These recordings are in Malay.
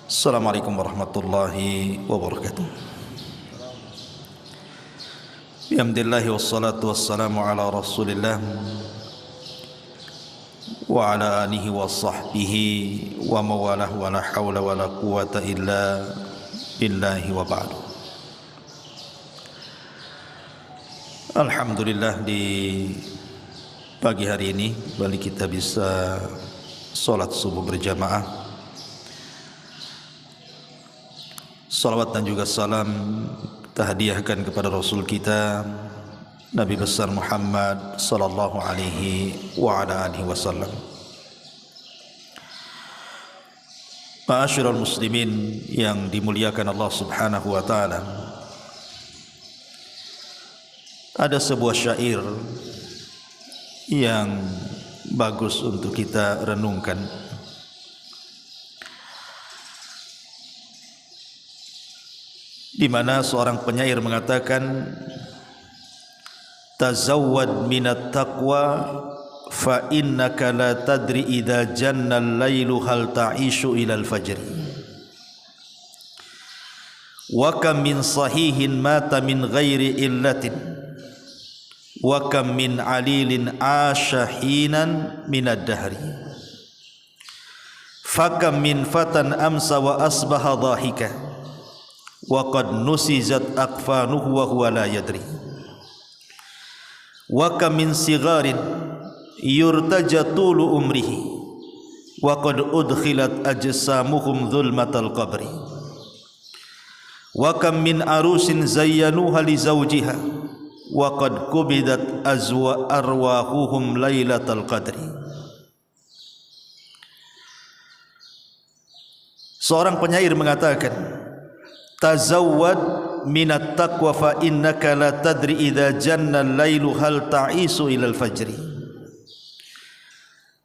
Assalamualaikum warahmatullahi wabarakatuh. Bihamdillahi wassalatu wassalamu ala rasulillah wa ala alihi wa sahbihi wa mawalah wa la hawla wa la quwata illa billahi wa ba'du. Alhamdulillah, di pagi hari ini kembali kita bisa salat subuh berjamaah. Salawat dan juga salam kita hadiahkan kepada Rasul kita Nabi besar Muhammad sallallahu alaihi wa ala alihi wasallam. Ma'asyiral muslimin yang dimuliakan Allah Subhanahu wa taala, ada sebuah syair yang bagus untuk kita renungkan, di mana seorang penyair mengatakan, tazawwad minat taqwa fa innaka la tadri idza janna al-lailu hal ta'ishu ila al-fajr wa kam min sahihin mata min ghairi illatin wa kam min alilin asha hinan min ad-dahri fa kam min fatan amsa wa asbaha dhahika wa qad nusizat aqfanuhu wa huwa la yadri wa kam min sigharin yurtaja tulu umrihi wa qad udkhilat ajsamuhum dhulmatal qabri wa kam min arusin zayyanuha li zawjiha wa qad kubidat arwahuhum lailatal qadri. Seorang penyair mengatakan, tazawwad minat taqwa fa innaka la tadri idza janna al-lailu hal ta'isu ila al-fajri.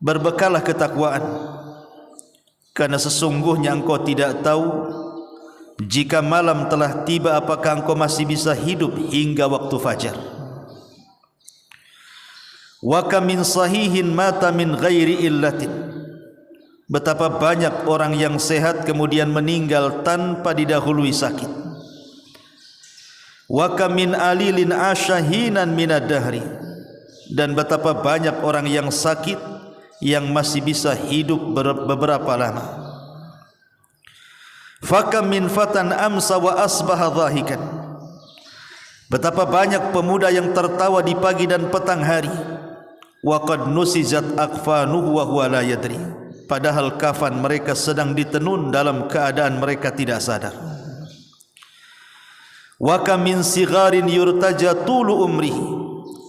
Berbekallah ketakwaan, karena sesungguhnya engkau tidak tahu jika malam telah tiba apakah engkau masih bisa hidup hingga waktu fajar. Wa kam min sahihin mata min ghairi illatin, betapa banyak orang yang sehat kemudian meninggal tanpa didahului sakit. Wa kam min alilin asyahinan minad dahri, dan betapa banyak orang yang sakit yang masih bisa hidup beberapa lama. Fa kam min fatan amsa wa asbaha dhahikan, betapa banyak pemuda yang tertawa di pagi dan petang hari. Wa qad nusizat aqfanuhu wa huwa la yadri, padahal kafan mereka sedang ditenun dalam keadaan mereka tidak sadar. Wa kam min sigharin yurtaja tulu umrihi,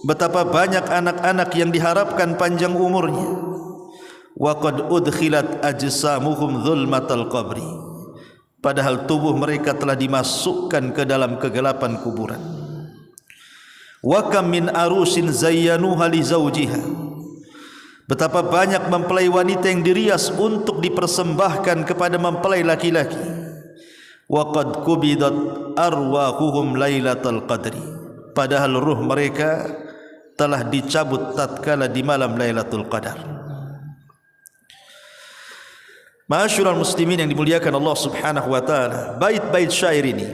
betapa banyak anak-anak yang diharapkan panjang umurnya. Wa qad udkhilat ajsamuhum dhulmatal qabri, padahal tubuh mereka telah dimasukkan ke dalam kegelapan kuburan. Wa kam min arusin zayyanuha li zawjiha, betapa banyak mempelai wanita yang dirias untuk dipersembahkan kepada mempelai laki-laki. Wa qad kubidat arwahuhum lailatal qadri, padahal ruh mereka telah dicabut tatkala di malam Lailatul Qadar. Ma'asyiral muslimin yang dimuliakan Allah Subhanahu wa taala, bait-bait syair ini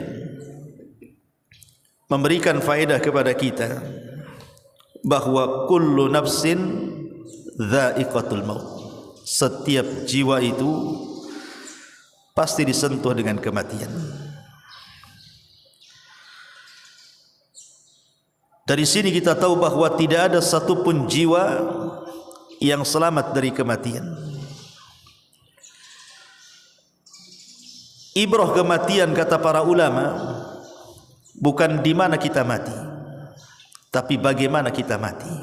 memberikan faedah kepada kita bahwa kullu nafsin dha'iqatul maut, setiap jiwa itu pasti disentuh dengan kematian. Dari sini kita tahu bahwa tidak ada satupun jiwa yang selamat dari kematian. Ibrah kematian, kata para ulama, bukan di mana kita mati, tapi bagaimana kita mati.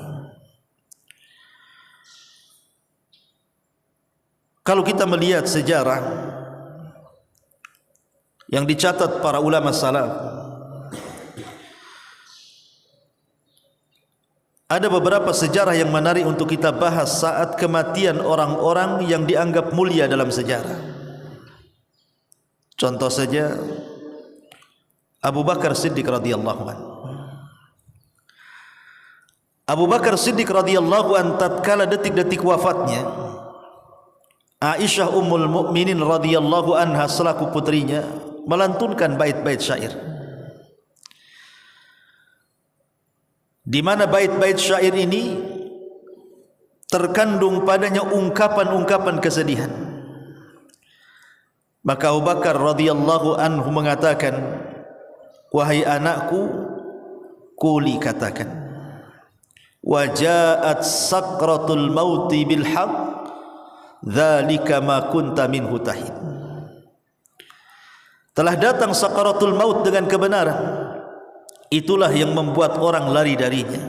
Kalau kita melihat sejarah yang dicatat para ulama salaf, ada beberapa sejarah yang menarik untuk kita bahas saat kematian orang-orang yang dianggap mulia dalam sejarah. Contoh saja Abu Bakar Siddiq radhiyallahu anhu. Abu Bakar Siddiq radhiyallahu anhu tatkala detik-detik wafatnya, Aisyah Ummul Mukminin radhiyallahu anha selaku putrinya melantunkan bait-bait syair, di mana bait-bait syair ini terkandung padanya ungkapan-ungkapan kesedihan. Maka Abu Bakar radhiyallahu anhu mengatakan, wahai anakku, quli, katakan, wajaat sakratul mauti bil haqq dzalika ma kunta minhu tahid. Telah datang sakaratul maut dengan kebenaran, itulah yang membuat orang lari darinya.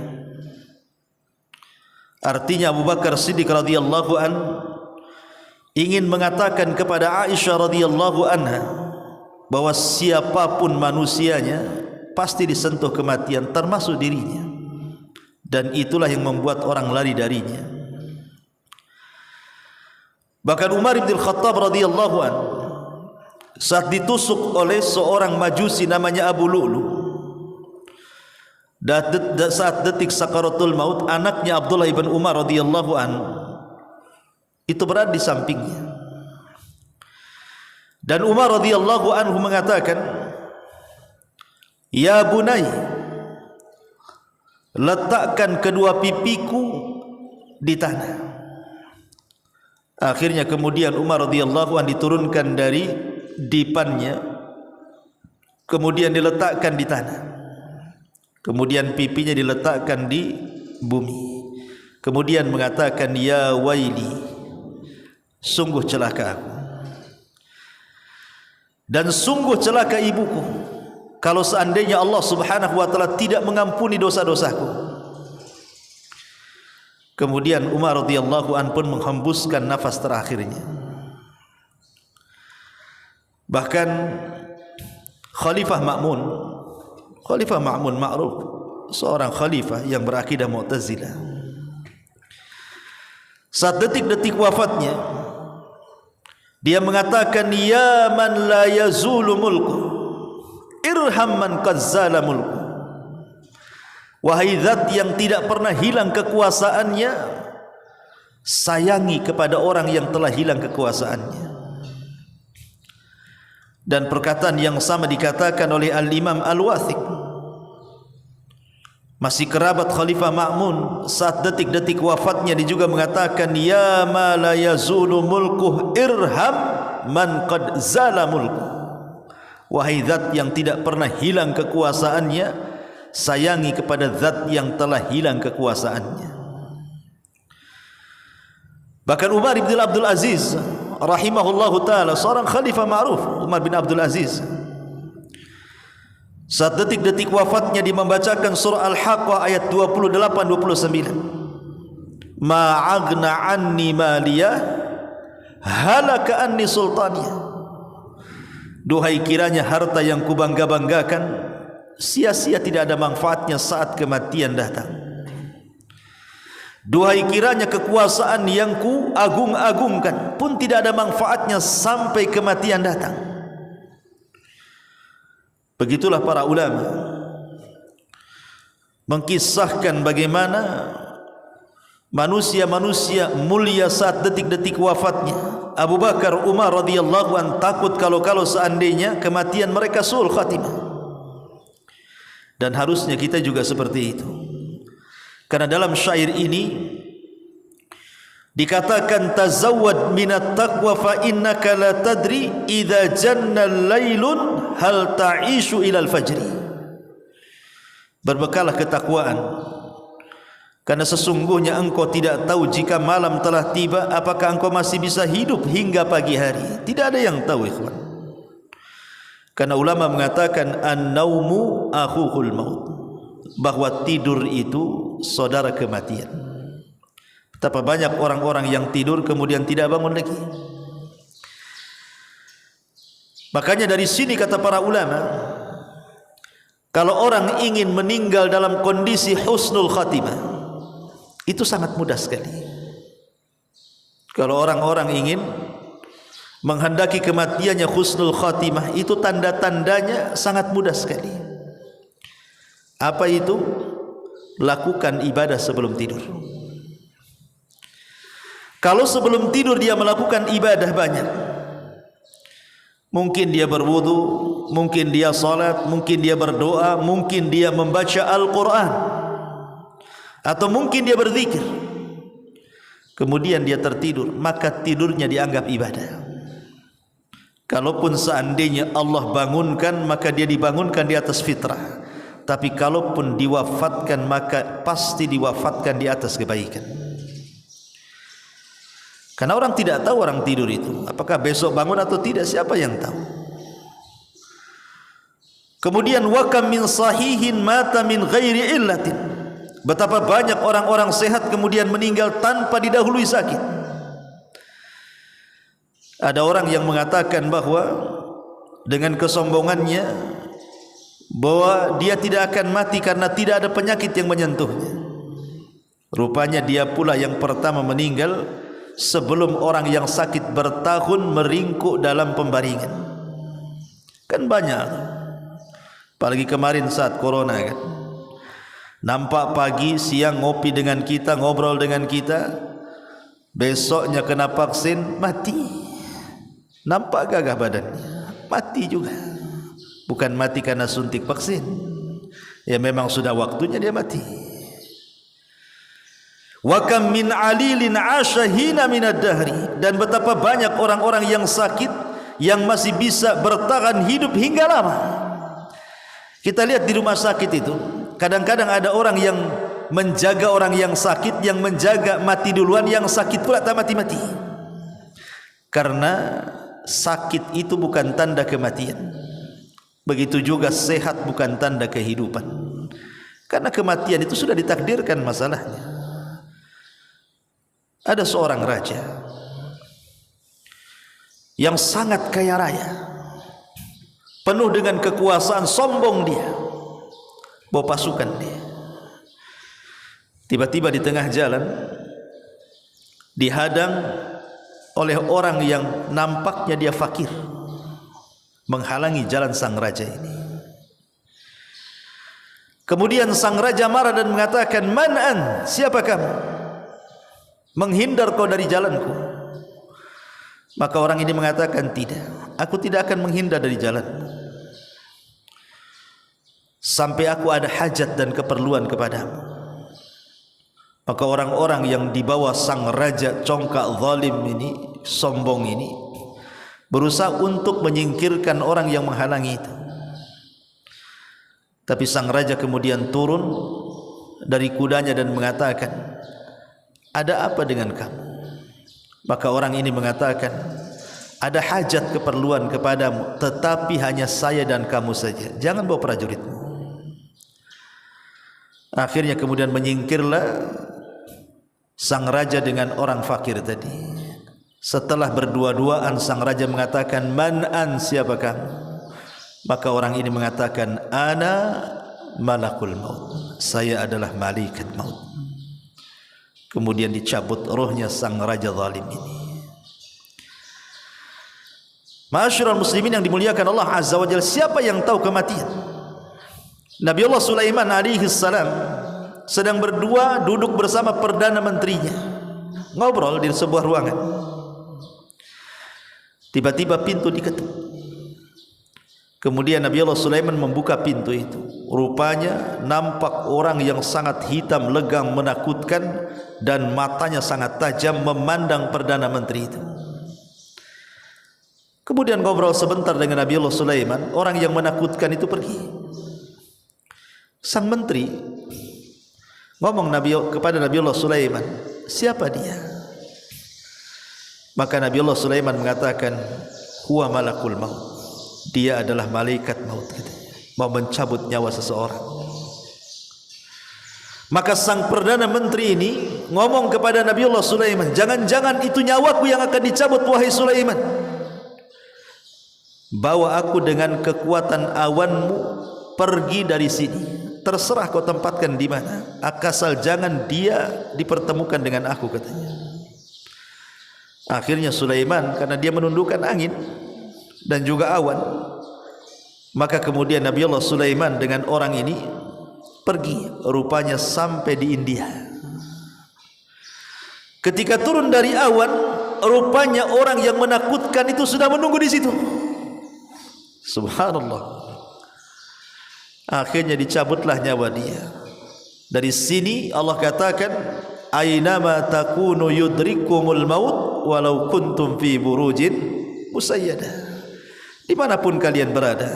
Artinya Abu Bakar Siddiq radhiyallahu an ingin mengatakan kepada Aisyah radhiyallahu anha bahwa siapapun manusianya pasti disentuh kematian, termasuk dirinya, dan itulah yang membuat orang lari darinya. Bahkan Umar bin Khattab radhiyallahu anhu saat ditusuk oleh seorang majusi namanya Abu Lu'lu, saat detik sakaratul maut, anaknya Abdullah ibn Umar radhiyallahu anhu itu berada di sampingnya, dan Umar radhiyallahu anhu mengatakan, ya bunai, letakkan kedua pipiku di tanah. Akhirnya kemudian Umar radhiyallahu anhu diturunkan dari dipannya, kemudian diletakkan di tanah, kemudian pipinya diletakkan di bumi, kemudian mengatakan, ya waili, sungguh celaka aku, dan sungguh celaka ibuku kalau seandainya Allah subhanahu wa ta'ala tidak mengampuni dosa-dosaku. Kemudian Umar radhiyallahu an pun menghembuskan nafas terakhirnya. Bahkan Khalifah Ma'mun ma'ruf, seorang khalifah yang berakidah Mu'tazilah, saat detik-detik wafatnya dia mengatakan, ya man la yazulu mulku irham man qad zala mulku. Wahai zat yang tidak pernah hilang kekuasaannya, sayangi kepada orang yang telah hilang kekuasaannya. Dan perkataan yang sama dikatakan oleh Al-Imam Al-Wathiq, masih kerabat Khalifah Ma'mun, saat detik-detik wafatnya dia juga mengatakan, ya ma la yazulu mulkuh irham man qad zala mulkuh. Wahai zat yang tidak pernah hilang kekuasaannya, sayangi kepada zat yang telah hilang kekuasaannya. Bahkan Umar bin Abdul Aziz rahimahullahu ta'ala, seorang khalifah ma'ruf, Umar bin Abdul Aziz, saat detik-detik wafatnya dia membacakan surah Al-Haqqah ayat 28-29, ma'agna anni maliyah halaka anni sultaniyah. Duhai kiranya harta yang kubangga-banggakan sia-sia, tidak ada manfaatnya saat kematian datang. Duhai kiranya kekuasaan yang ku agung-agungkan pun tidak ada manfaatnya sampai kematian datang. Begitulah para ulama mengkisahkan bagaimana manusia-manusia mulia saat detik-detik wafatnya. Abu Bakar, Umar radhiyallahu an takut kalau seandainya kematian mereka su'ul khatimah. Dan harusnya kita juga seperti itu. Karena dalam syair ini dikatakan, tazawwad minat taqwa fa innaka la tadri idza janna lailun hal ta'ishu ilal fajri. Berbekalah ketakwaan, karena sesungguhnya engkau tidak tahu jika malam telah tiba apakah engkau masih bisa hidup hingga pagi hari. Tidak ada yang tahu, ikhwan. Karena ulama mengatakan an-naumu akhuhul maut, bahwa tidur itu saudara kematian. Betapa banyak orang-orang yang tidur kemudian tidak bangun lagi. Makanya dari sini kata para ulama, kalau orang ingin meninggal dalam kondisi husnul khatimah, itu sangat mudah sekali. Kalau orang-orang ingin menghendaki kematiannya husnul khatimah, itu tanda-tandanya sangat mudah sekali. Apa itu? Lakukan ibadah sebelum tidur. Kalau sebelum tidur dia melakukan ibadah banyak, mungkin dia berwudu, mungkin dia salat, mungkin dia berdoa, mungkin dia membaca Al-Quran, atau mungkin dia berzikir, kemudian dia tertidur, maka tidurnya dianggap ibadah. Kalaupun seandainya Allah bangunkan, maka dia dibangunkan di atas fitrah. Tapi kalaupun diwafatkan, maka pasti diwafatkan di atas kebaikan. Karena orang tidak tahu orang tidur itu apakah besok bangun atau tidak, siapa yang tahu. Kemudian wa kam min sahihin mata min ghairi illatin, betapa banyak orang-orang sehat kemudian meninggal tanpa didahului sakit. Ada orang yang mengatakan bahwa dengan kesombongannya bahwa dia tidak akan mati karena tidak ada penyakit yang menyentuhnya. Rupanya dia pula yang pertama meninggal sebelum orang yang sakit bertahun meringkuk dalam pembaringan. Kan banyak, apalagi kemarin saat corona kan, nampak pagi siang ngopi dengan kita, ngobrol dengan kita, besoknya kena vaksin mati. Nampak gagah badannya, mati juga. Bukan mati karena suntik vaksin, ya memang sudah waktunya dia mati. Wa kam min alilin ashahina minad dahri, dan betapa banyak orang-orang yang sakit yang masih bisa bertahan hidup hingga lama. Kita lihat di rumah sakit itu, kadang-kadang ada orang yang menjaga orang yang sakit, yang menjaga mati duluan, yang sakit pula tak mati-mati. Karena sakit itu bukan tanda kematian, begitu juga sehat bukan tanda kehidupan. Karena kematian itu sudah ditakdirkan masalahnya. Ada seorang raja yang sangat kaya raya, penuh dengan kekuasaan, sombong dia, bawa pasukan dia. Tiba-tiba di tengah jalan dihadang oleh orang yang nampaknya dia fakir, menghalangi jalan sang raja ini. Kemudian sang raja marah dan mengatakan, "Man an? Siapa kamu? Menghindar kau dari jalanku?" Maka orang ini mengatakan, "Tidak, aku tidak akan menghindar dari jalanmu sampai aku ada hajat dan keperluan kepadamu." Maka orang-orang yang dibawa sang raja congkak zalim ini, sombong ini, berusaha untuk menyingkirkan orang yang menghalangi itu. Tapi sang raja kemudian turun dari kudanya dan mengatakan, "Ada apa dengan kamu?" Maka orang ini mengatakan, "Ada hajat keperluan kepadamu, tetapi hanya saya dan kamu saja. Jangan bawa prajuritmu." Akhirnya kemudian menyingkirlah sang raja dengan orang fakir tadi. Setelah berdua-duaan, sang raja mengatakan, "Man an? Siapa kamu?" Maka orang ini mengatakan, "Ana malakul maut. Saya adalah malaikat maut." Kemudian dicabut rohnya sang raja zalim ini. Ma'asyiral muslimin yang dimuliakan Allah Azza wa Jalla, siapa yang tahu kematian? Nabi Allah Sulaiman alaihi salam sedang berdua duduk bersama perdana menterinya, ngobrol di sebuah ruangan. Tiba-tiba pintu diketuk. Kemudian Nabi Allah Sulaiman membuka pintu itu. Rupanya nampak orang yang sangat hitam, legam, menakutkan, dan matanya sangat tajam memandang perdana menteri itu. Kemudian ngobrol sebentar dengan Nabi Allah Sulaiman, orang yang menakutkan itu pergi. Sang menteri ngomong kepada Nabi Allah Sulaiman, "Siapa dia?" Maka Nabi Allah Sulaiman mengatakan, "Huwa malakul maut." Dia adalah malaikat maut, katanya, mau mencabut nyawa seseorang. Maka sang perdana menteri ini ngomong kepada Nabi Allah Sulaiman, "Jangan-jangan itu nyawaku yang akan dicabut, wahai Sulaiman. Bawa aku dengan kekuatan awanmu pergi dari sini. Terserah kau tempatkan di mana, asal jangan dia dipertemukan dengan aku," katanya. Akhirnya Sulaiman, karena dia menundukkan angin dan juga awan, maka kemudian Nabi Allah Sulaiman dengan orang ini pergi, rupanya sampai di India. Ketika turun dari awan, rupanya orang yang menakutkan itu sudah menunggu di situ. Subhanallah. Akhirnya dicabutlah nyawa dia. Dari sini Allah katakan, aynama takunu yudrikumul maut walau kuntum fi burujin musayyadah. Dimanapun kalian berada,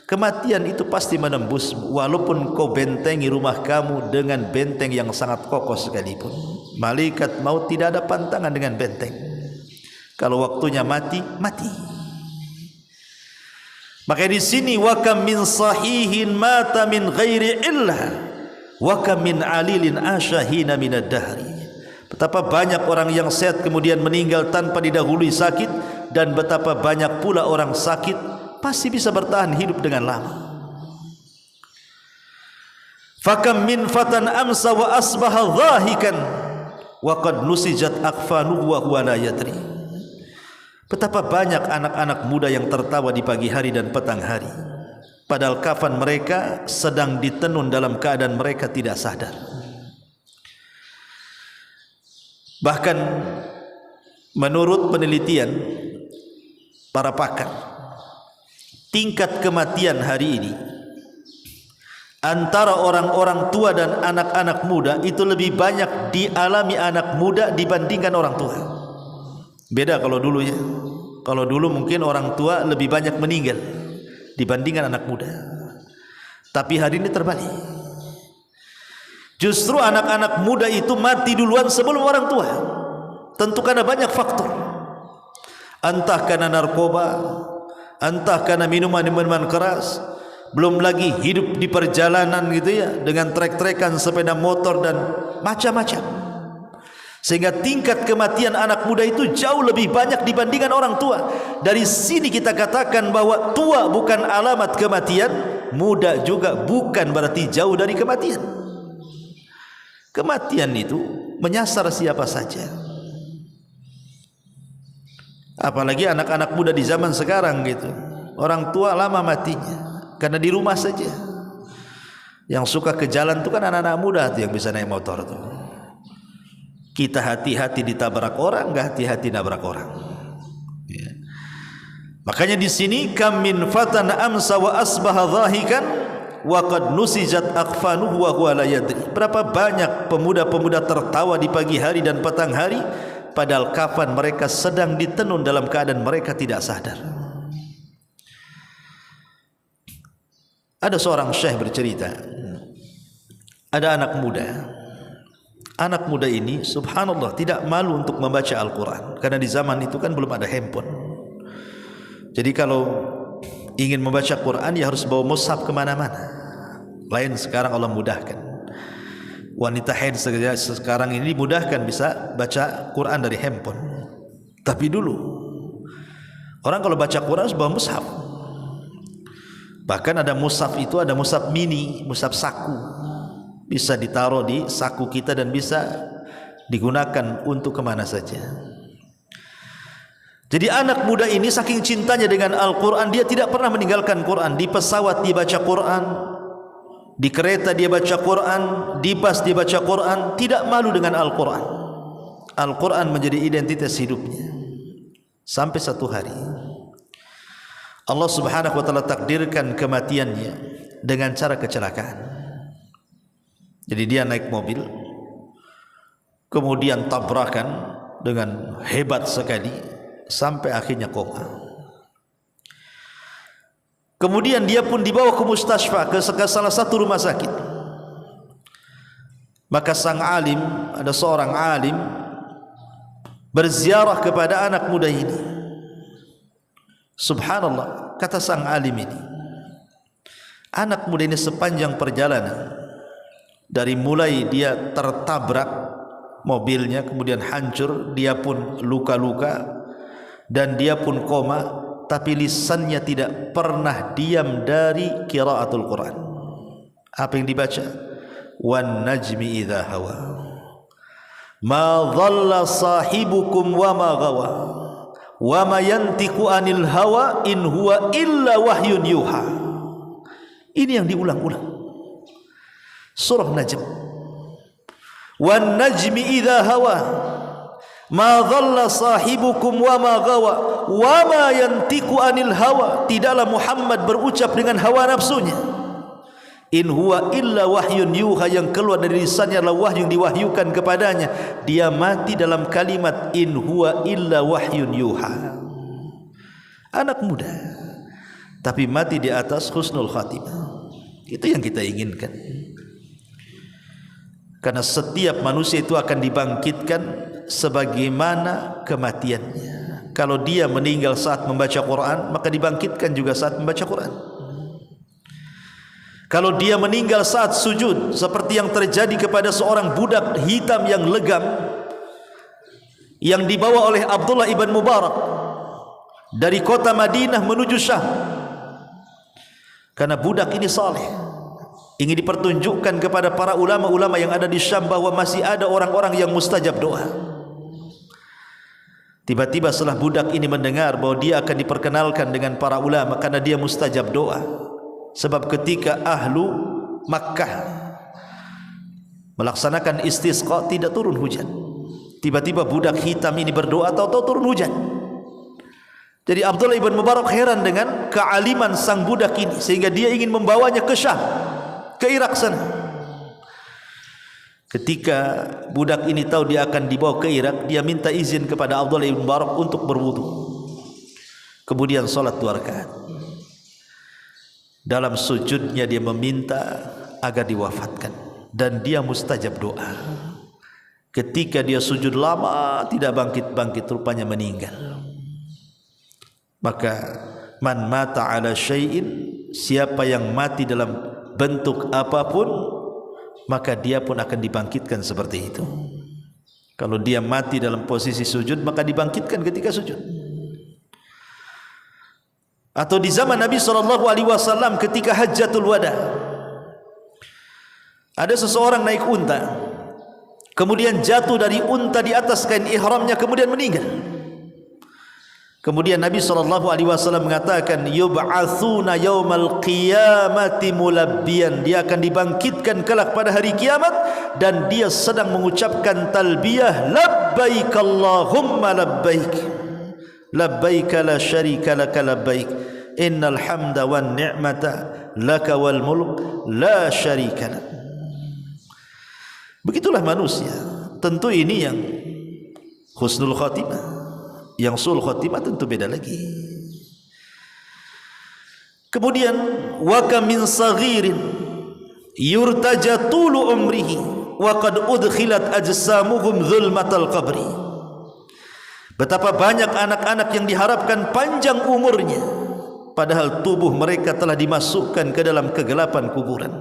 kematian itu pasti menembus, walaupun kau bentengi rumah kamu dengan benteng yang sangat kokoh sekalipun. Malaikat maut tidak ada pantangan dengan benteng. Kalau waktunya mati, mati. Maka di sini, wa kam min sahihin mata min ghairi illah wa kam min alilin asyahina minad dahri. Betapa banyak orang yang sehat kemudian meninggal tanpa didahului sakit, dan betapa banyak pula orang sakit pasti bisa bertahan hidup dengan lama. Fakam min fatan amsa wa asbaha dhahikan wa qad nusijat akfanuhu wa huwa la yadri. Betapa banyak anak-anak muda yang tertawa di pagi hari dan petang hari, padahal kafan mereka sedang ditenun dalam keadaan mereka tidak sadar. Bahkan menurut penelitian para pakar, tingkat kematian hari ini antara orang-orang tua dan anak-anak muda itu lebih banyak dialami anak muda dibandingkan orang tua. Beda kalau dulu ya. Kalau dulu mungkin orang tua lebih banyak meninggal dibandingkan anak muda. Tapi hari ini terbalik. Justru anak-anak muda itu mati duluan sebelum orang tua. Tentu karena banyak faktor. Entah karena narkoba, entah karena minuman-minuman keras, belum lagi hidup di perjalanan gitu ya, dengan trek-trekan sepeda motor dan macam-macam. Sehingga tingkat kematian anak muda itu jauh lebih banyak dibandingkan orang tua. Dari sini kita katakan bahwa tua bukan alamat kematian, muda juga bukan berarti jauh dari kematian. Kematian itu menyasar siapa saja. Apalagi anak-anak muda di zaman sekarang gitu. Orang tua lama matinya karena di rumah saja. Yang suka ke jalan itu kan anak-anak muda tuh yang bisa naik motor tuh. Kita hati-hati ditabrak orang, enggak hati-hati nabrak orang. Ya. Makanya di sini, kam min fatan amsa wa asbaha dhahikan wa qad nusijat akfanuhu wa huwa la yadri. Berapa banyak pemuda-pemuda tertawa di pagi hari dan petang hari, padahal kafan mereka sedang ditenun dalam keadaan mereka tidak sadar. Ada seorang syekh bercerita, ada anak muda. Anak muda ini subhanallah tidak malu untuk membaca Al-Quran, karena di zaman itu kan belum ada handphone. Jadi kalau ingin membaca Quran ya harus bawa mushaf kemana-mana. Lain sekarang Allah mudahkan. Wanita haid sekarang ini dimudahkan bisa baca Quran dari handphone. Tapi dulu orang kalau baca Quran harus bawa mushaf. Bahkan ada mushaf itu, ada mushaf mini, mushaf saku. Bisa ditaruh di saku kita dan bisa digunakan untuk kemana saja. Jadi anak muda ini saking cintanya dengan Al-Quran, dia tidak pernah meninggalkan Quran. Di pesawat dia baca Quran, di kereta dia baca Quran, di bus dia baca Quran. Tidak malu dengan Al-Quran. Al-Quran menjadi identitas hidupnya. Sampai satu hari Allah subhanahu wa ta'ala takdirkan kematiannya dengan cara kecelakaan. Jadi dia naik mobil, kemudian tabrakan dengan hebat sekali sampai akhirnya koma. Kemudian dia pun dibawa ke mustasfa, ke salah satu rumah sakit. Maka sang alim, ada seorang alim berziarah kepada anak muda ini. Subhanallah, kata sang alim ini, anak muda ini sepanjang perjalanan, dari mulai dia tertabrak mobilnya, kemudian hancur, dia pun luka-luka dan dia pun koma, tapi lisannya tidak pernah diam dari qiraatul Quran. Apa yang dibaca? Wan najmi idza hawa ma dhalla sahibukum wa ma ghawa wa ma yantiqu anil hawa in huwa illa wahyun yuha. Ini yang diulang-ulang. Surah Najm. Wan najmi idza hawa, Ma dhalla sahibukum wa ma gawa wa ma yantiqu anil hawa. Tidaklah Muhammad berucap dengan hawa nafsunya. In huwa illa wahyun yuha, yang keluar dari lisannya adalah wahyu yang diwahyukan kepadanya. Dia mati dalam kalimat in huwa illa wahyun yuha. Anak muda tapi mati di atas husnul khatimah. Itu yang kita inginkan. Karena setiap manusia itu akan dibangkitkan sebagaimana kematiannya. Kalau dia meninggal saat membaca Quran, maka dibangkitkan juga saat membaca Quran. Kalau dia meninggal saat sujud, seperti yang terjadi kepada seorang budak hitam yang legam yang dibawa oleh Abdullah ibn Mubarak dari kota Madinah menuju Syam. Karena budak ini saleh, ingin dipertunjukkan kepada para ulama-ulama yang ada di Syam bahwa masih ada orang-orang yang mustajab doa. Tiba-tiba setelah budak ini mendengar bahwa dia akan diperkenalkan dengan para ulama karena dia mustajab doa. Sebab ketika ahlu Makkah melaksanakan istisqa tidak turun hujan. Tiba-tiba budak hitam ini berdoa, tahu-tahu turun hujan. Jadi Abdullah ibn Mubarak heran dengan kealiman sang budak ini, sehingga dia ingin membawanya ke Syam, ke Irak sana. Ketika budak ini tahu dia akan dibawa ke Irak, dia minta izin kepada Abdullah ibn Mubarak untuk berwudu. Kemudian salat 2 rakaat. Dalam sujudnya dia meminta agar diwafatkan, dan dia mustajab doa. Ketika dia sujud lama tidak bangkit-bangkit, rupanya meninggal. Maka man mata ala syai'in, siapa yang mati dalam bentuk apapun, maka dia pun akan dibangkitkan seperti itu. Kalau dia mati dalam posisi sujud, maka dibangkitkan ketika sujud. Atau di zaman Nabi SAW ketika Hajjatul Wada, ada seseorang naik unta, kemudian jatuh dari unta di atas kain ihramnya, kemudian meninggal. Kemudian Nabi SAW mengatakan, yub'atsuna yaumal qiyamati mulabbiyan, dia akan dibangkitkan kelak pada hari kiamat dan dia sedang mengucapkan talbiyah, labbaik Allahumma labbaik, labbaik la syarika laka labbaik, innal hamda wan ni'mata laka wal mulk la syarika lak. Begitulah manusia. Tentu ini yang husnul khatimah. Yang sul khatimah tentu beda lagi. Kemudian wa kam min saghirin yurtaja tulu umrihi wa qad udkhilat ajsamuhum zulmatal qabri. Betapa banyak anak-anak yang diharapkan panjang umurnya, padahal tubuh mereka telah dimasukkan ke dalam kegelapan kuburan.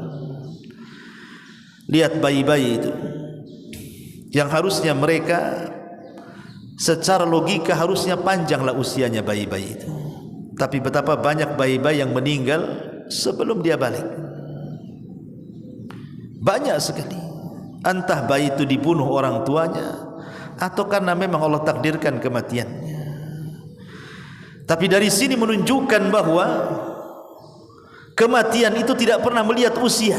Lihat bayi-bayi itu yang harusnya mereka secara logika harusnya panjanglah usianya bayi-bayi itu, tapi betapa banyak bayi-bayi yang meninggal sebelum dia balik. Banyak sekali. Entah bayi itu dibunuh orang tuanya atau karena memang Allah takdirkan kematiannya. Tapi dari sini menunjukkan bahwa kematian itu tidak pernah melihat usia.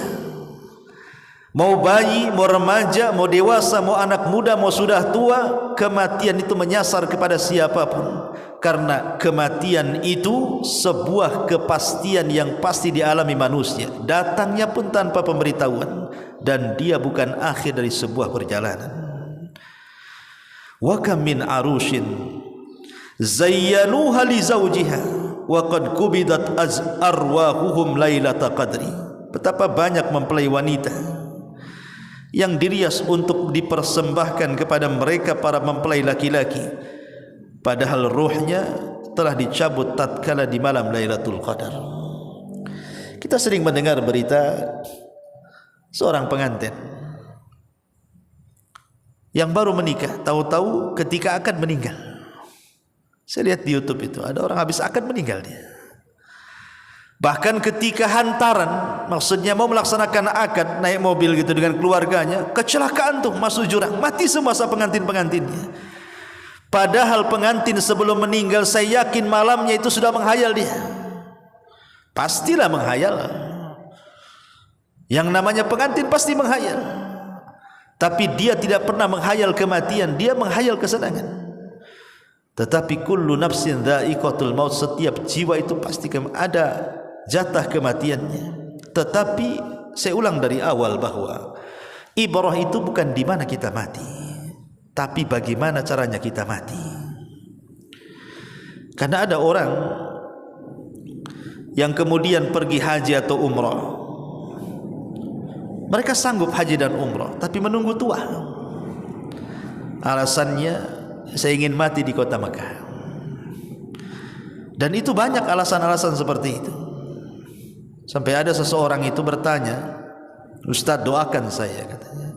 Mau bayi, mau remaja, mau dewasa, mau anak muda, mau sudah tua, kematian itu menyasar kepada siapapun. Karena kematian itu sebuah kepastian yang pasti dialami manusia, datangnya pun tanpa pemberitahuan, dan dia bukan akhir dari sebuah perjalanan. Wa kam min arushin zayyanuha li zawjiha wa qad kubidat arwahuhum lailata qadri. Betapa banyak mempelai wanita yang dirias untuk dipersembahkan kepada mereka para mempelai laki-laki, padahal ruhnya telah dicabut tatkala di malam Lailatul Qadar. Kita sering mendengar berita seorang pengantin yang baru menikah, tahu-tahu ketika akan meninggal. Saya lihat di YouTube itu ada orang habis akad meninggal dia. Bahkan ketika hantaran, maksudnya mau melaksanakan akad, naik mobil gitu dengan keluarganya, kecelakaan tuh, masuk jurang, mati semua pengantin-pengantinnya. Padahal pengantin sebelum meninggal, saya yakin malamnya itu sudah menghayal dia. Pastilah menghayal. Yang namanya pengantin pasti menghayal. Tapi dia tidak pernah menghayal kematian, dia menghayal kesenangan. Tetapi kullu nafsin dha'iqatul maut, setiap jiwa itu pasti ada jatah kematiannya. Tetapi saya ulang dari awal bahwa ibrah itu bukan di mana kita mati, tapi bagaimana caranya kita mati. Karena ada orang yang kemudian pergi haji atau umrah, mereka sanggup haji dan umrah tapi menunggu tua. Alasannya, saya ingin mati di kota Mekah. Dan itu banyak alasan-alasan seperti itu. Sampai ada seseorang itu bertanya, "Ustaz, doakan saya," katanya.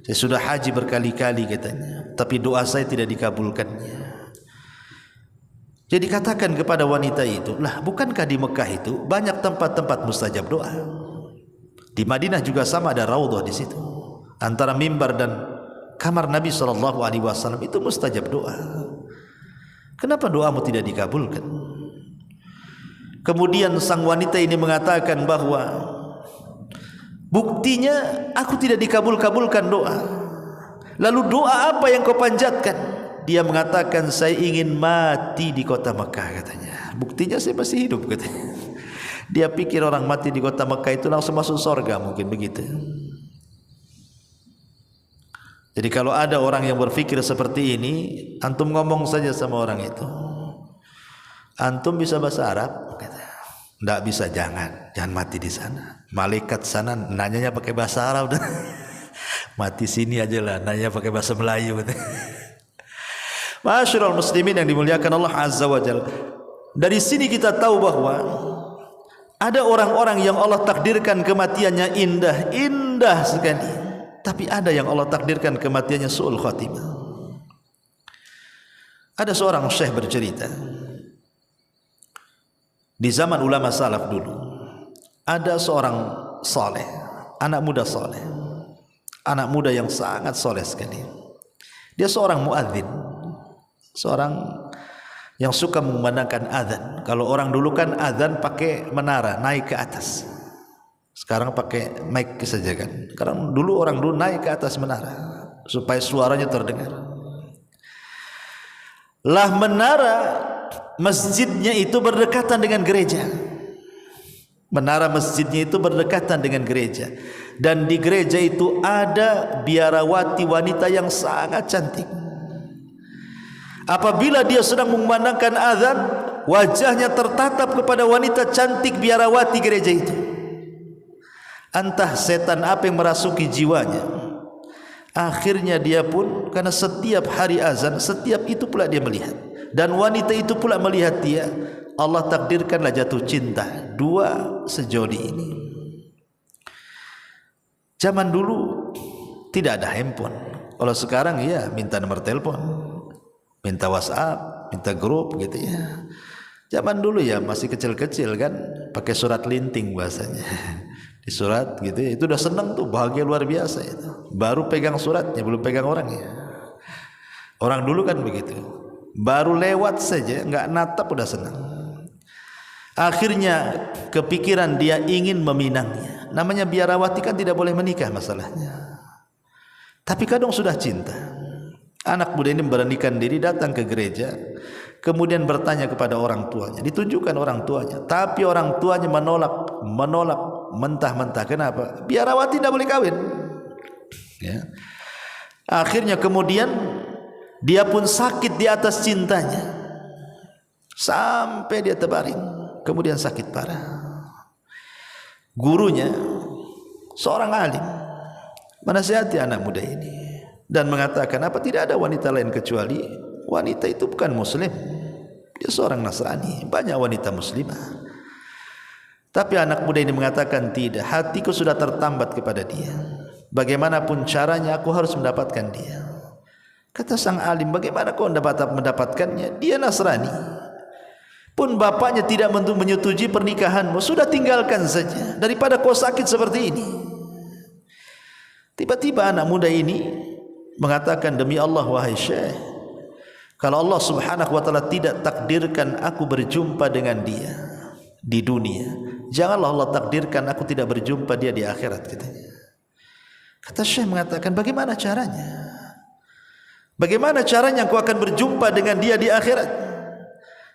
"Saya sudah haji berkali-kali," katanya, "tapi doa saya tidak dikabulkannya." Jadi katakan kepada wanita itu, "Lah, bukankah di Mekah itu banyak tempat-tempat mustajab doa? Di Madinah juga sama, ada raudhah di situ. Antara mimbar dan kamar Nabi SAW itu mustajab doa. Kenapa doamu tidak dikabulkan?" Kemudian sang wanita ini mengatakan bahwa buktinya aku tidak dikabul-kabulkan doa. Lalu doa apa yang kau panjatkan? Dia mengatakan, "Saya ingin mati di kota Mekah," katanya. Buktinya saya masih hidup, katanya. Dia pikir orang mati di kota Mekah itu langsung masuk surga, mungkin begitu. Jadi kalau ada orang yang berpikir seperti ini, antum ngomong saja sama orang itu, "Antum bisa bahasa Arab?" Kata. "Nggak bisa, jangan mati di sana. Malaikat sana nanyanya pakai bahasa Arab." Mati sini aja lah, nanya pakai bahasa Melayu. Ma'asyiral muslimin yang dimuliakan Allah Azza wa Jalla, dari sini kita tahu bahwa ada orang-orang yang Allah takdirkan kematiannya indah sekali, tapi ada yang Allah takdirkan kematiannya su'ul khatimah. Ada seorang syekh bercerita, di zaman ulama salaf dulu, ada seorang saleh, anak muda saleh, anak muda yang sangat saleh sekali. Dia seorang muadzin, seorang yang suka mengumandangkan azan. Kalau orang dulu kan azan pakai menara, naik ke atas. Sekarang pakai mic saja kan. Karena dulu orang dulu naik ke atas menara supaya suaranya terdengar. Lah menara masjidnya itu berdekatan dengan gereja. Menara masjidnya itu berdekatan dengan gereja. Dan di gereja itu ada biarawati wanita yang sangat cantik. Apabila dia sedang mengumandangkan azan, wajahnya tertatap kepada wanita cantik biarawati gereja itu. Entah setan apa yang merasuki jiwanya. Akhirnya dia pun, karena setiap hari azan, setiap itu pula dia melihat, dan wanita itu pula melihat dia. Allah takdirkanlah jatuh cinta dua sejodi ini. Zaman dulu tidak ada handphone. Kalau sekarang ya minta nomor telepon, minta WhatsApp, minta grup gitu ya. Zaman dulu ya masih kecil-kecil kan, pakai surat linting bahasanya. Di surat gitu ya, itu udah senang tuh, bahagia luar biasa itu. Baru pegang suratnya, belum pegang orangnya. Orang dulu kan begitu, baru lewat saja nggak natap udah senang. Akhirnya kepikiran dia ingin meminangnya. Namanya biarawati kan tidak boleh menikah masalahnya. Tapi kadang sudah cinta. Anak muda ini memberanikan diri datang ke gereja, kemudian bertanya kepada orang tuanya, ditunjukkan orang tuanya, tapi orang tuanya menolak mentah-mentah. Kenapa? Biarawati tidak boleh kawin. Ya. Akhirnya kemudian dia pun sakit di atas cintanya, sampai dia terbaring, kemudian sakit parah. Gurunya seorang alim menasihati anak muda ini dan mengatakan, apa tidak ada wanita lain kecuali wanita itu bukan muslim, dia seorang Nasrani, banyak wanita muslimah. Tapi anak muda ini mengatakan, tidak, hatiku sudah tertambat kepada dia, bagaimanapun caranya aku harus mendapatkan dia. Kata sang alim, bagaimana kau mendapatkannya? Dia Nasrani, pun bapaknya tidak menyetujui pernikahanmu, sudah tinggalkan saja daripada kau sakit seperti ini. Tiba-tiba anak muda ini mengatakan, demi Allah wahai Syekh, kalau Allah subhanahu wa ta'ala tidak takdirkan aku berjumpa dengan dia di dunia, janganlah Allah takdirkan aku tidak berjumpa dia di akhirat, katanya. Kata Syekh mengatakan, bagaimana caranya? Bagaimana caranya engkau akan berjumpa dengan dia di akhirat?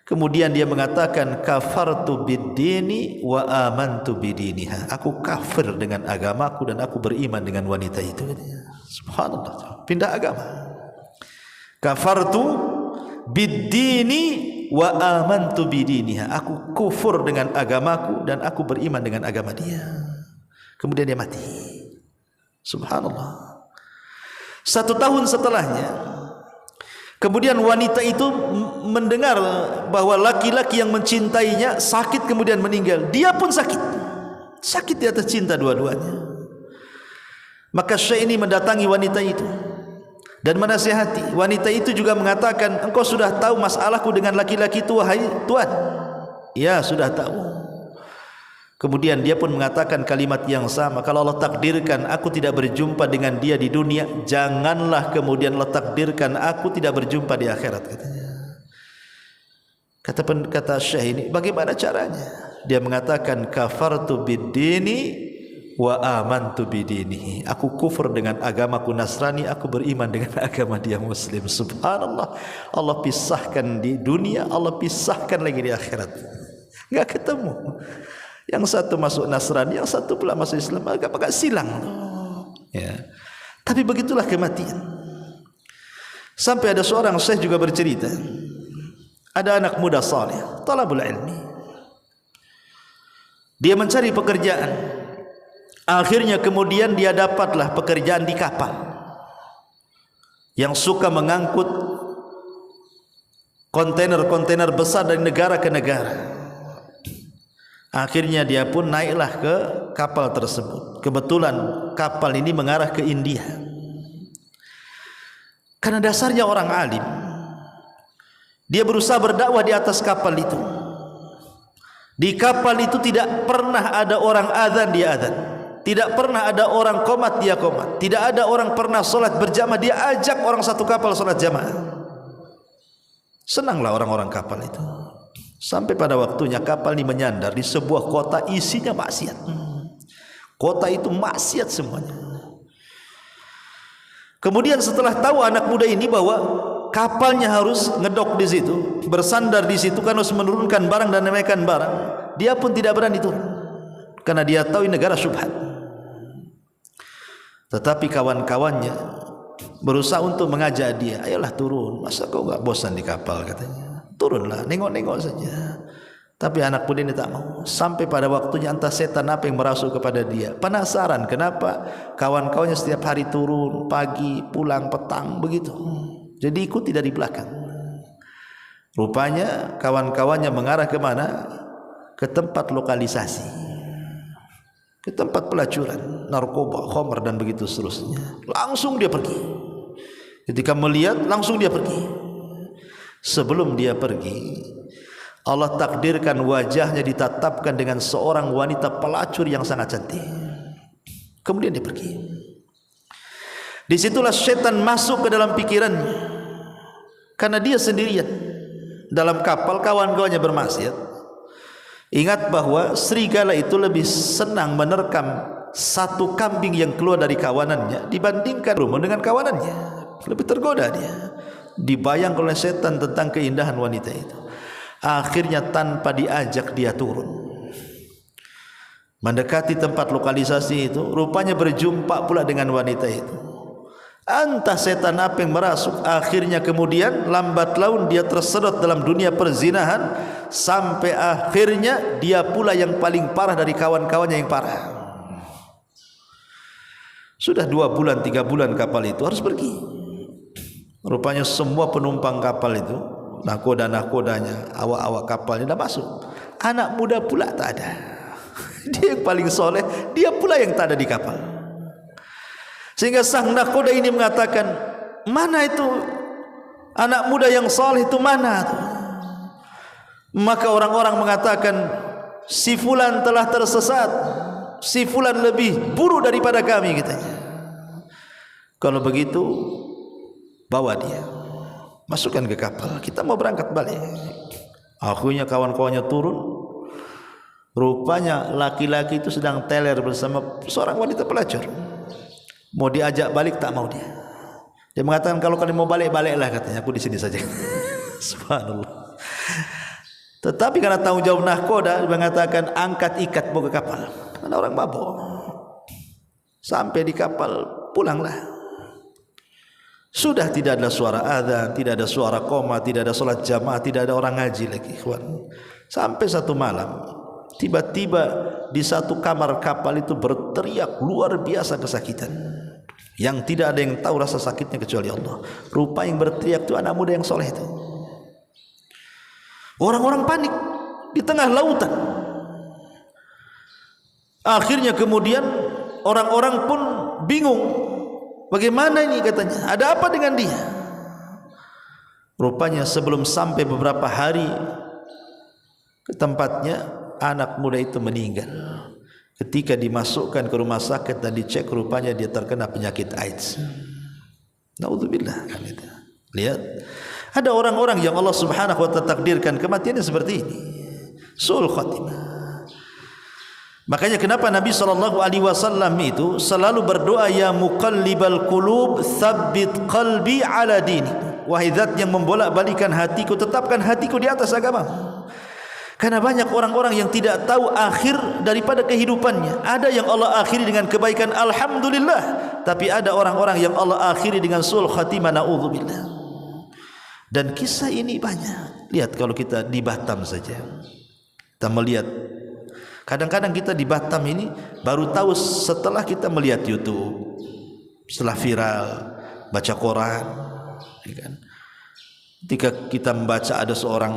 Kemudian dia mengatakan, kafartu bid-dini wa amantu bidiniha. Aku kafir dengan agamaku dan aku beriman dengan wanita itu. Subhanallah, pindah agama. Kafartu bid-dini wa amantu bidiniha. Aku kufur dengan agamaku dan aku beriman dengan agama dia. Kemudian dia mati. Subhanallah. 1 tahun setelahnya, kemudian wanita itu mendengar bahwa laki-laki yang mencintainya sakit kemudian meninggal. Dia pun sakit. Sakit di atas cinta dua-duanya. Maka Syekh ini mendatangi wanita itu dan menasihati. Wanita itu juga mengatakan, engkau sudah tahu masalahku dengan laki-laki itu, wahai Tuan? Ya, sudah tahu. Kemudian dia pun mengatakan kalimat yang sama, kalau Allah takdirkan aku tidak berjumpa dengan dia di dunia, janganlah kemudian Allah takdirkan aku tidak berjumpa di akhirat, katanya. Kata Syekh ini, bagaimana caranya? Dia mengatakan, kafartu bid-dini wa amantu bidinihi. Aku kufur dengan agamaku Nasrani, aku beriman dengan agama dia Muslim. Subhanallah. Allah pisahkan di dunia, Allah pisahkan lagi di akhirat. Enggak ketemu. Yang satu masuk Nasrani, yang satu pula masuk Islam, agak silang. Ya. Tapi begitulah kematian. Sampai ada seorang syekh juga bercerita, ada anak muda saleh, talabul ilmi. Dia mencari pekerjaan. Akhirnya kemudian dia dapatlah pekerjaan di kapal yang suka mengangkut kontainer-kontainer besar dari negara ke negara. Akhirnya dia pun naiklah ke kapal tersebut. Kebetulan kapal ini mengarah ke India. Karena dasarnya orang alim, dia berusaha berdakwah di atas kapal itu. Di kapal itu tidak pernah ada orang azan, dia azan. Tidak pernah ada orang qomat, dia qomat. Tidak ada orang pernah solat berjamaah, dia ajak orang satu kapal solat jamaah. Senanglah orang-orang kapal itu. Sampai pada waktunya kapal ini menyandar di sebuah kota isinya maksiat. Kota itu maksiat semuanya. Kemudian setelah tahu anak muda ini bahwa kapalnya harus ngedok di situ, bersandar di situ karena harus menurunkan barang dan menaikkan barang, dia pun tidak berani turun karena dia tahu ini negara syubhat. Tetapi kawan-kawannya berusaha untuk mengajak dia, ayolah turun, masa kau enggak bosan di kapal, katanya. Turunlah, nengok-nengok saja. Tapi anak muda ini tak mau. Sampai pada waktunya entah setan apa yang merasuk kepada dia. Penasaran kenapa kawan-kawannya setiap hari turun, pagi, pulang, petang, begitu. Jadi ikuti dari belakang. Rupanya kawan-kawannya mengarah ke mana? Ke tempat lokalisasi, ke tempat pelacuran narkoba, khamr dan begitu seterusnya. Langsung dia pergi. Ketika melihat, langsung dia pergi. Sebelum dia pergi, Allah takdirkan wajahnya ditatapkan dengan seorang wanita pelacur yang sangat cantik. Kemudian dia pergi. Disitulah setan masuk ke dalam pikirannya, karena dia sendirian dalam kapal, kawan-kawannya bermaksiat. Ingat bahwa serigala itu lebih senang menerkam satu kambing yang keluar dari kawanannya dibandingkan rumah dengan kawanannya. Lebih tergoda dia, dibayang oleh setan tentang keindahan wanita itu. Akhirnya tanpa diajak dia turun, mendekati tempat lokalisasi itu. Rupanya berjumpa pula dengan wanita itu. Entah setan apa yang merasuk. Akhirnya kemudian lambat laun dia tersedot dalam dunia perzinahan, sampai akhirnya dia pula yang paling parah dari kawan-kawannya yang parah. Sudah 2 bulan 3 bulan kapal itu harus pergi. Rupanya semua penumpang kapal itu, nahkoda-nahkodanya, awak-awak kapalnya dah masuk. Anak muda pula tak ada. Dia yang paling soleh, dia pula yang tak ada di kapal. Sehingga sang nahkoda ini mengatakan, mana itu anak muda yang soleh itu, mana itu? Maka orang-orang mengatakan, si fulan telah tersesat, si fulan lebih buruk daripada kami, katanya. Kalau begitu, bawa dia, masukkan ke kapal, kita mau berangkat balik. Akhirnya kawan-kawannya turun. Rupanya laki-laki itu sedang teler bersama seorang wanita pelacur. Mau diajak balik tak mau dia. Dia mengatakan kalau kalian mau balik, baliklah katanya, aku di sini saja. Subhanallah. Tetapi karena tanggung jawab nahkoda, dia mengatakan angkat ikat bawa ke kapal. Karena orang mabuk. Sampai di kapal, pulanglah. Sudah tidak ada suara adzan, tidak ada suara qoma, tidak ada salat jamaah, tidak ada orang ngaji lagi, ikhwan. Sampai satu malam, tiba-tiba di satu kamar kapal itu berteriak luar biasa kesakitan, yang tidak ada yang tahu rasa sakitnya kecuali Allah. Rupa yang berteriak itu anak muda yang soleh itu. Orang-orang panik di tengah lautan. Akhirnya kemudian orang-orang pun bingung, bagaimana ini katanya, ada apa dengan dia? Rupanya sebelum sampai beberapa hari ke tempatnya, anak muda itu meninggal. Ketika dimasukkan ke rumah sakit dan dicek, rupanya dia terkena penyakit AIDS. Naudzubillah. Lihat, ada orang-orang yang Allah Subhanahu wa ta'ala takdirkan kematiannya seperti ini, su'ul khatimah. Makanya kenapa Nabi SAW itu selalu berdoa, ya muqallibal qulub tsabbit qalbi ala dini. Wahai zat yang membolak-balikan hatiku, tetapkan hatiku di atas agama. Karena banyak orang-orang yang tidak tahu akhir daripada kehidupannya. Ada yang Allah akhiri dengan kebaikan, alhamdulillah. Tapi ada orang-orang yang Allah akhiri dengan su'ul khatimah, na'udzubillah. Dan kisah ini banyak. Lihat kalau kita di Batam saja, kita melihat. Kadang-kadang kita di Batam ini baru tahu setelah kita melihat YouTube, setelah viral, baca Quran, ya kan? Ketika kita membaca ada seorang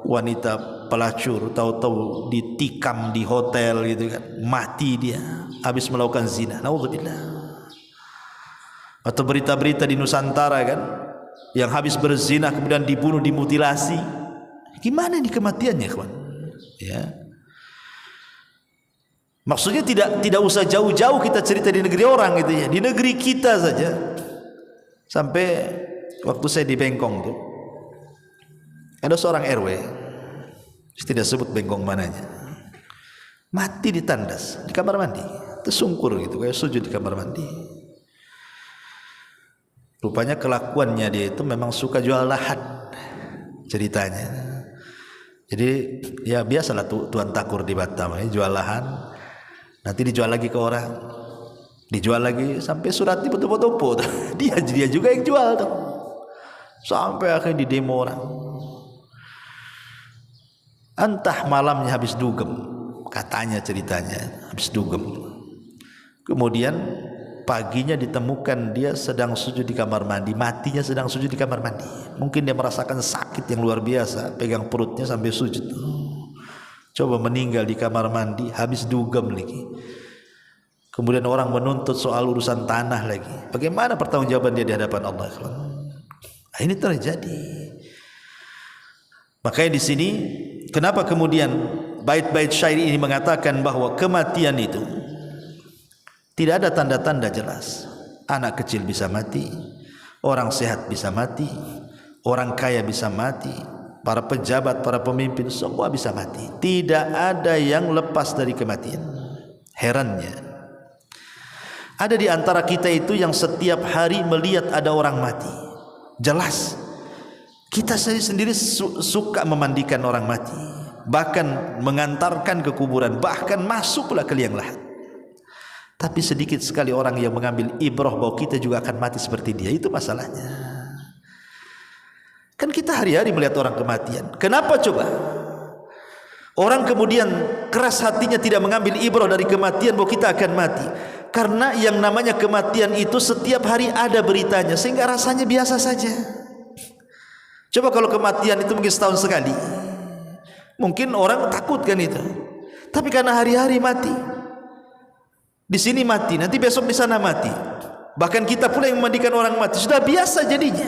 wanita pelacur, tahu-tahu ditikam di hotel gitu kan, mati dia habis melakukan zina, naudzubillah. Atau berita-berita di Nusantara kan, yang habis berzina kemudian dibunuh, dimutilasi. Gimana ini kematiannya, kawan? Ya. Maksudnya tidak usah jauh-jauh kita cerita di negeri orang gitu ya, di negeri kita saja. Sampai waktu saya di Bengkong tuh, ada seorang RW, tidak sebut Bengkong mananya, mati di tandas di kamar mandi, tersungkur gitu, kayak sujud di kamar mandi. Rupanya kelakuannya dia itu memang suka jual lahan ceritanya. Jadi ya biasalah tuan takur di Batam, jual lahan, nanti dijual lagi ke orang, dijual lagi sampai surat difoto-foto. Dia juga yang jual tuh, sampai akhirnya di demo orang. Entah malamnya habis dugem, katanya ceritanya habis dugem. Kemudian paginya ditemukan dia sedang sujud di kamar mandi, matinya sedang sujud di kamar mandi. Mungkin dia merasakan sakit yang luar biasa, pegang perutnya sampai sujud. Coba meninggal di kamar mandi, habis dugem lagi. Kemudian orang menuntut soal urusan tanah lagi. Bagaimana pertanggungjawaban dia di hadapan Allah? Nah, ini terjadi. Makanya di sini kenapa kemudian bait-bait syair ini mengatakan bahwa kematian itu tidak ada tanda-tanda jelas. Anak kecil bisa mati, orang sehat bisa mati, orang kaya bisa mati, para pejabat, para pemimpin semua bisa mati. Tidak ada yang lepas dari kematian. Herannya, ada di antara kita itu yang setiap hari melihat ada orang mati. Jelas. Kita sendiri suka memandikan orang mati, bahkan mengantarkan ke kuburan, bahkan masuk pula ke liang lahat. Tapi sedikit sekali orang yang mengambil ibrah bahwa kita juga akan mati seperti dia. Itu masalahnya. Kan kita hari-hari melihat orang kematian. Kenapa coba? Orang kemudian keras hatinya tidak mengambil ibrah dari kematian bahwa kita akan mati. Karena yang namanya kematian itu setiap hari ada beritanya, sehingga rasanya biasa saja. Coba kalau kematian itu mungkin setahun sekali, mungkin orang takut kan itu. Tapi karena hari-hari mati, di sini mati, nanti besok di sana mati. Bahkan kita pula yang memandikan orang mati, sudah biasa jadinya.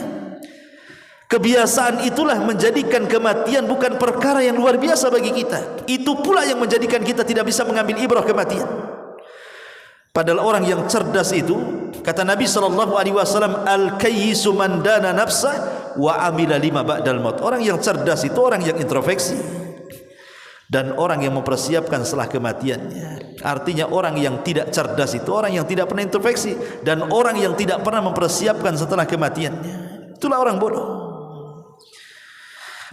Kebiasaan itulah menjadikan kematian bukan perkara yang luar biasa bagi kita. Itu pula yang menjadikan kita tidak bisa mengambil ibrah kematian. Padahal orang yang cerdas itu, kata Nabi SAW, al-kayyisu man dana nafsah wa amila lima ba'dal maut. Orang yang cerdas itu orang yang introspeksi. dan orang yang mempersiapkan setelah kematiannya. Artinya orang yang tidak cerdas itu orang yang tidak pernah introspeksi, dan orang yang tidak pernah mempersiapkan setelah kematiannya, itulah orang bodoh.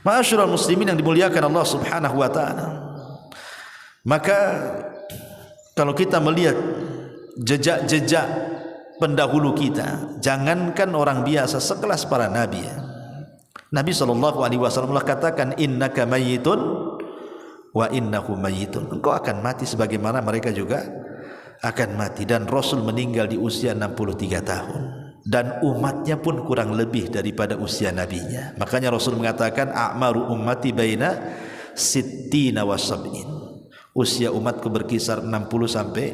Ma'asyiral muslimin yang dimuliakan Allah Subhanahu wa taala, maka kalau kita melihat jejak-jejak pendahulu kita, jangankan orang biasa sekelas para nabi ya. Nabi SAW katakan, innaka mayyitun wa innahu mayyitun, engkau akan mati sebagaimana mereka juga akan mati. Dan Rasul meninggal di usia 63 tahun, dan umatnya pun kurang lebih daripada usia nabinya. Makanya Rasul mengatakan, a'maru ummati baina sittina wa sab'in, usia umatku berkisar 60 sampai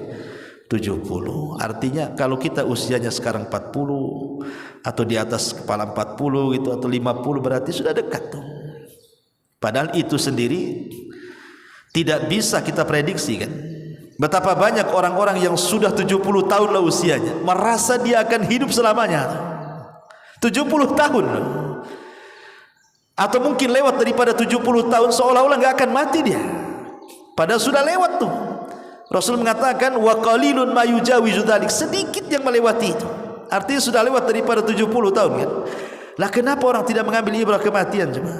70. Artinya kalau kita usianya sekarang 40 atau di atas kepala 40 gitu, atau 50, berarti sudah dekat tuh. Padahal itu sendiri tidak bisa kita prediksi kan. Betapa banyak orang-orang yang sudah 70 tahun lah usianya, merasa dia akan hidup selamanya. 70 tahun. Atau mungkin lewat daripada 70 tahun, seolah-olah nggak akan mati dia. Padahal sudah lewat tuh. Rasul mengatakan, wa qalilun ma yujawizu dzalik, sedikit yang melewati itu. Artinya sudah lewat daripada 70 tahun kan. Lah kenapa orang tidak mengambil ibrah kematian coba?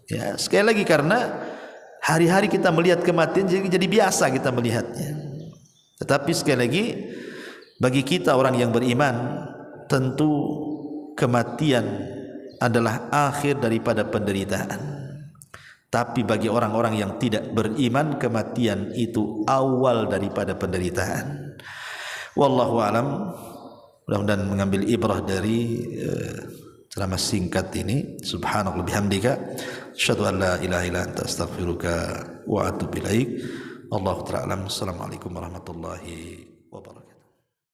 Ya, sekali lagi karena hari-hari kita melihat kematian jadi biasa kita melihatnya. Tetapi sekali lagi, bagi kita orang yang beriman, tentu kematian adalah akhir daripada penderitaan. Tapi bagi orang-orang yang tidak beriman, kematian itu awal daripada penderitaan. Wallahu alam. Mudah-mudahan mengambil ibrah dari ceramah singkat ini. Subhanallah bihamdika, asyhadu an la ilaha illa anta, astaghfiruka wa atubu ilaik. Allahu ta'ala alam. Assalamualaikum warahmatullahi wabarakatuh.